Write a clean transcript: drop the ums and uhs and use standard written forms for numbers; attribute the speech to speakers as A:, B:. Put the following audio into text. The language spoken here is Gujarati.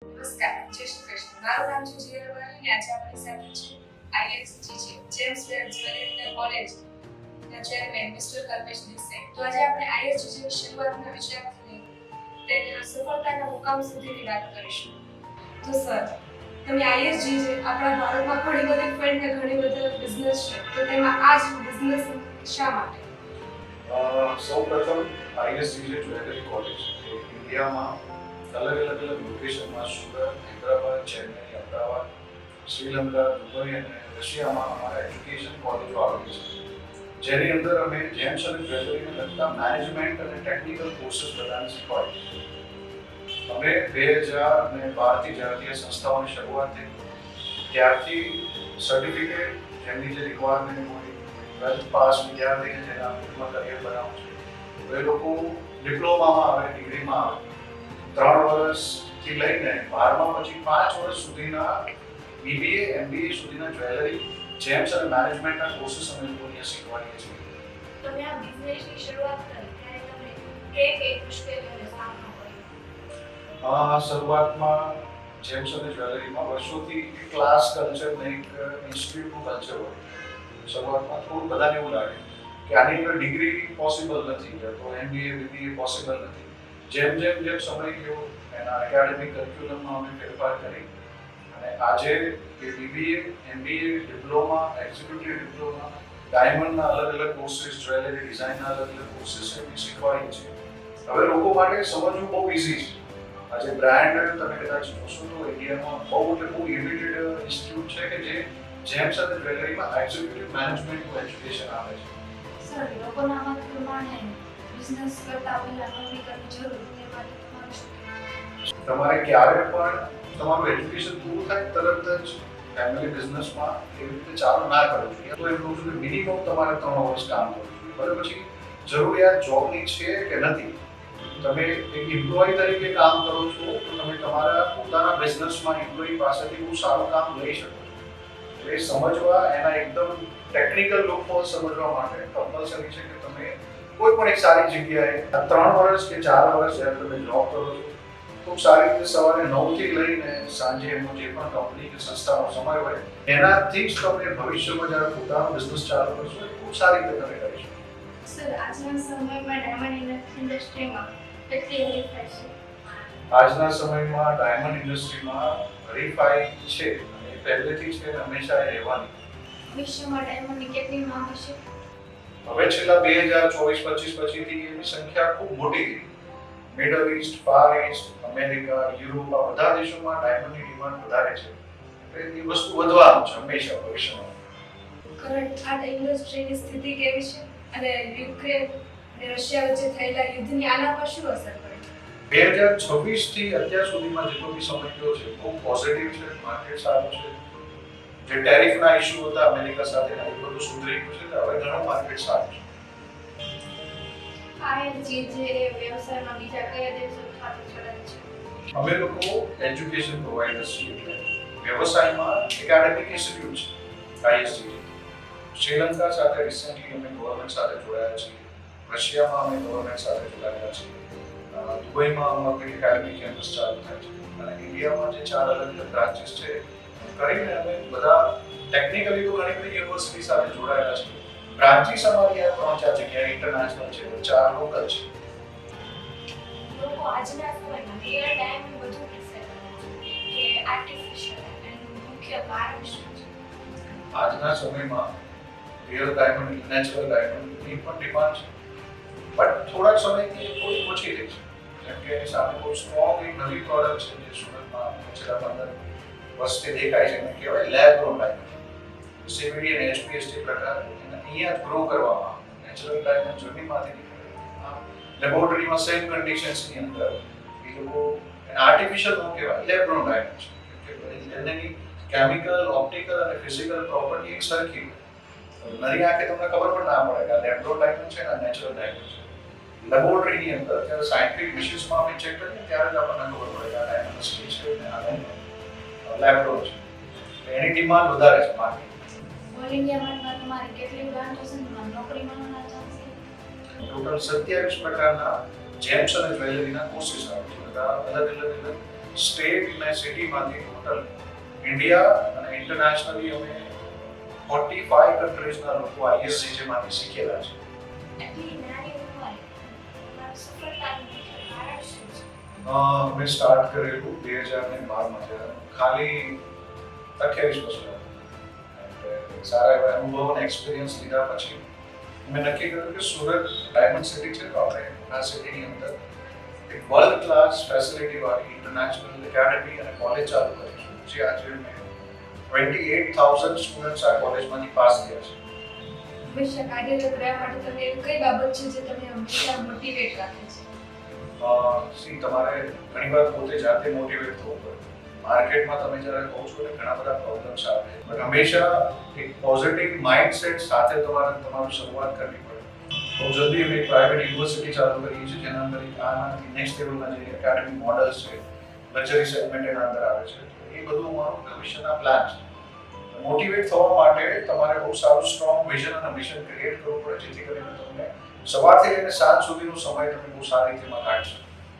A: નમસ્કાર, જય શ્રી કૃષ્ણ. મારું નામ છે જીયા રબારી અને આજે આપણી સાથે છે ISGG James web jewellery college ના ચેરમેન મિસ્ટર કલ્પેશ દેસાઈ. તો આજે આપણે ISGG ની શરૂઆતના વિચારથી તેના સફળતાના મુકામ સુધીની વાત કરીશું. તો સર, તમે ISGG આપણા ભારતમાં ઘણી બધી ફિલ્ડ ને ઘણી બધી બિઝનેસ છે, તો તેમાં આ જ બિઝનેસ શા માટે?
B: સૌપ્રથમ ISGG જ્વેલરી કોલેજ ઇન્ડિયામાં અલગ લોકેશનમાં સુરત, હૈદરાબાદ, ચેન્નઈ, અમદાવાદ, શ્રીલંકા, દુબઈ અને રશિયામાં અમારા એજ્યુકેશન કોલેજો આવેલી છે. જેની અંદર અમે જેમ્સ અને જ્વેલરીને લગતા મેનેજમેન્ટ અને ટેકનિકલ કોર્सेस બધાને શીખવાડીએ છીએ. અમે 2012થી જ્યારથી આ સંસ્થાઓની શરૂઆત થઈ ત્યારથી સર્ટિફિકેટ જેમની જે રિક્વાયરમેન્ટ હોય 12th પાસ વિદ્યાર્થીને જેના ફિલ્ડમાં કરિયર બનાવવું છે તો એ લોકો ડિપ્લોમામાં આવે, ડિગ્રીમાં આવે 3 વર્ષથી લઈને 12મા પછી 5 વર્ષ સુધીના BBA, MBA સુધીના જ્વેલરી જેમ્સ અને મેનેજમેન્ટના કોર્सेस અમે લોકો અહીંયા શીખવાડીએ છીએ.
A: તમે આ બિઝનેસની શરૂઆત કરી ત્યારે તમે કઈ મુશ્કેલીઓનો સામનો કર્યો?
B: શરૂઆતમાં જેમ્સ અને જ્વેલરીમાં વર્ષોથી ક્લાસ કલ્ચર ને એક ઇન્સ્ટિટ્યૂટનું કલ્ચર હોય. શરૂઆતમાં થોડું બધાને એવું લાગે કે આની અંદર ડિગ્રી પોસિબલ નથી તો MBA, BBA પોસિબલ નથી. જેમ સમય ગયો એના એકેડેમિક કરિક્યુલમમાં અમે ફેરફાર કરી અને આજે એ BBA, MBA, diploma, executive diploma, ડાયમંડના અલગ કોર્सेस, જ્વેલરી ડિઝાઇનના અલગ કોર્सेस અમે શીખવાડીએ છીએ. હવે લોકો માટે સમજવું બહુ ઇઝી છે. આજે બ્રાન્ડ તમે કદાચ જોશો તો ઇન્ડિયામાં બહુ લિમિટેડ ઇન્સ્ટિટ્યૂટ છે કે જે જેમ્સ અને જ્વેલરીમાં એક્ઝિક્યુટિવ મેનેજમેન્ટનું એજ્યુકેશન આપે છે.
A: સર, લોકોના મત પ્રમાણે બિઝનેસ કરતા પહેલા નોકરી કરવી જરૂરી તે માટે તમારું શું કહેવું?
B: તમારે ક્યારે પણ તમારું એજ્યુકેશન પૂરું થાય તરત જ ફેમિલી બિઝનેસમાં એવી રીતે ચાલુ ના કરવું જોઈએ. તો એમ કહું છું કે મિનિમમ તમારે 3 વર્ષ કામ કરવું જોઈએ. ભલે પછી જરૂરિયાત જોબની છે કે નથી, તમે એક એમ્પ્લોય તરીકે કામ કરો છો તો તમે તમારા પોતાના બિઝનેસમાં એમ્પ્લોય પાસેથી બહુ સારું કામ લઈ શકો. એ સમજવા એના એકદમ ટેકનિકલ લૂપહોલ સમજવા માટે કમ્પલસરી છે કે તમે કોઈ પણ એક સારી જગ્યાએ 3 વર્ષ કે 4 વર્ષ જ્યારે તમે જોબ કરો છો ખૂબ સારી રીતે સવારે 9 થી લઈને સાંજે એમનો જે પણ કંપની કે સંસ્થાનો સમય હોય એનાથી જ તમે ભવિષ્યમાં જ્યારે પોતાનો બિઝનેસ ચાલુ કરશો એ ખૂબ સારી રીતે તમે કરી શકો.
A: સર, આજના સમયમાં ડાયમંડ ઇન્ડસ્ટ્રીમાં કેટલી હરીફાઈ છે?
B: આજના સમયમાં ડાયમંડ ઇન્ડસ્ટ્રીમાં હરીફાઈ છે અને પહેલેથી છે અને હંમેશા એ રહેવાની.
A: ભવિષ્યમાં ડાયમંડની કેટલી માંગ હશે?
B: હવે છેલ્લા 2024-25 પછીથી એની સંખ્યા ખૂબ મોટી થઈ. Middle East, far East, America, Europe આ બધા દેશોમાં ડાયમંડની ડિમાન્ડ વધારે છે. એટલે એ વસ્તુ વધવાનું છે હંમેશા ભવિષ્યમાં.
A: કરંટ આ ઇન્ડસ્ટ્રીની સ્થિતિ કેવી છે અને યુક્રેન અને રશિયા વચ્ચે થયેલા યુદ્ધની આના પર શું અસર પડી?
B: 2026 થી અત્યાર સુધીમાં જેટલો બી સમય ગયો છે ખૂબ પોઝિટિવ છે, માર્કેટ સારું છે. જે ટેરિફના ઇશ્યુ હતા અમેરિકા સાથેના એ બધું સુધરી ગયું છે એટલે હવે ઘણું માર્કેટ સારું છે.
A: ISGG વ્યવસાયમાં બીજા કયા દેશો સાથે જોડાયેલ છે?
B: અમે લોકો એજ્યુકેશન પ્રોવાઈડર્સ છીએ એટલે વ્યવસાયમાં એકેડેમિક ઇન્સ્ટિટ્યૂટ છે ISGG. શ્રીલંકા સાથે રિસેન્ટલી અમે ગવર્મેન્ટ સાથે જોડાયા છીએ. રશિયામાં અમે ગવર્મેન્ટ સાથે જોડાયા છીએ. દુબઈમાં અમારું એકેડેમિક કેમ્પસ ચાલુ થાય છે અને ઇન્ડિયામાં જે 4 અલગ બ્રાન્ચીસ છે કરીને અમે બધા ટેકનિકલી તો ઘણી બધી યુનિવર્સિટી સાથે જોડાયેલા છે. બ્રાન્ચીસ અમારી આ 3-4 જગ્યાએ ઇન્ટરનેશનલ છે, 4 લોકલ છે.
A: લોકો આજના સમયમાં રિયલ ટાઈમ વધુ પ્રિફર કરે છે કે આર્ટિફિશિયલ, એનું મુખ્ય કારણ શું છે?
B: આજના સમયમાં રિયલ ડાયમંડ, નેચરલ ડાયમંડની પણ ડિમાન્ડ છે બટ થોડાક સમયથી થોડી ઓછી થઈ છે. જેમ કે એની સામે બહુ સ્ટ્રોંગ એક નવી પ્રોડક્ટ છે જે સુરતમાં છેલ્લા 15 વર્ષથી દેખાય છે એને કહેવાય લેબ ગ્રોન ડાયમંડ. CVD અને HPST પ્રકાર એને અહીંયા ગ્રો કરવામાં આવે. નેચરલ ડાયમંડ જમીનમાંથી નીકળે. લેબોરેટરીમાં સેમ કન્ડિશન્સની અંદર એ લોકો એને આર્ટિફિશિયલ નો કહેવાય, લેબ ગ્રોન ડાયમંડ છે. એની કેમિકલ, ઓપ્ટિકલ અને ફિઝિકલ પ્રોપર્ટી એક સરખી હોય. નરી આંખે તમને ખબર પણ ના પડે કે આ લેબ ગ્રોન ડાયમંડ છે અને નેચરલ ડાયમંડ છે. લેબોરેટરીની અંદર જ્યારે સાયન્ટિફિક મિશન્સમાં અમે ચેક કરીએ ત્યારે જ આપણને ખબર પડે કે આ ડાયમંડ અસલી છે અને આ ડાયમંડ લેબ ગ્રોન છે. એની ડિમાન્ડ વધારે છે માર્કેટ.
A: ઓલ ઇન્ડિયામાં તમારે કેટલી બ્રાન્ચો છે અને નોકરી મળવાના ચાન્સ છે?
B: ટોટલ 27 પ્રકારના જેમ્સ અને જ્વેલરીના કોર્सेस આવે છે. બધા અલગ સ્ટેટ અને સિટીમાંથી ટોટલ ઇન્ડિયા અને ઇન્ટરનેશનલી અમે 45 કન્ટ્રીઝના લોકો ISGJમાંથી શીખેલા છે.
C: એટલી નાની ઉંમરે તમારું સફળતાનું મુખ્ય કારણ શું છે?
B: મેં સ્ટાર્ટ કરેલું 2012માં છે, ખાલી 28 વર્ષનો એટલે સારા એવા અનુભવ અને એક્સપિરિયન્સ લીધા પછી મેં નક્કી કર્યું કે સુરત ડાયમંડ સિટી છે તો આપણે આ સિટીની અંદર એક વર્લ્ડ ક્લાસ ફેસિલિટી વાળી ઇન્ટરનેશનલ એકેડમી અને કોલેજ ચાલુ કરીશું, જે આજે મેં 28,000 સ્ટુડન્ટ્સ આ કોલેજમાંથી પાસ થયા છે.
A: હંમેશા કાર્યરત રહેવા માટે તમને એવી કઈ બાબત છે જે તમને હંમેશા મોટિવેટ રાખે છે?
B: તમારે ઘણીવાર પોતે જાતે મોટિવેટ થવું પડે. માર્કેટમાં તમે જ્યારે કહો છો એટલે ઘણા બધા પ્રોબ્લેમ્સ આવે, પણ હંમેશા એક પોઝિટિવ માઇન્ડસેટ સાથે તમારું શરૂઆત કરવી પડે. બહુ જલ્દી અમે એક પ્રાઇવેટ યુનિવર્સિટી ચાલુ કરી છે, જેના અંદર આનાથી નેક્સ્ટ લેવલના જે એકેડેમિક મોડલ્સ છે, લક્ઝરી સેગમેન્ટ એના અંદર આવે છે, એ બધું મારું ભવિષ્યના પ્લાન છે. મોટિવેટ થવા માટે તમારે બહુ સારું સ્ટ્રોંગ વિઝન અને મિશન ક્રિએટ કરવું પડે, જેથી કરીને તમને સવારથી લઈને સાંજ સુધીનો સમય તમે બહુ સારી રીતે કાઢી શકો.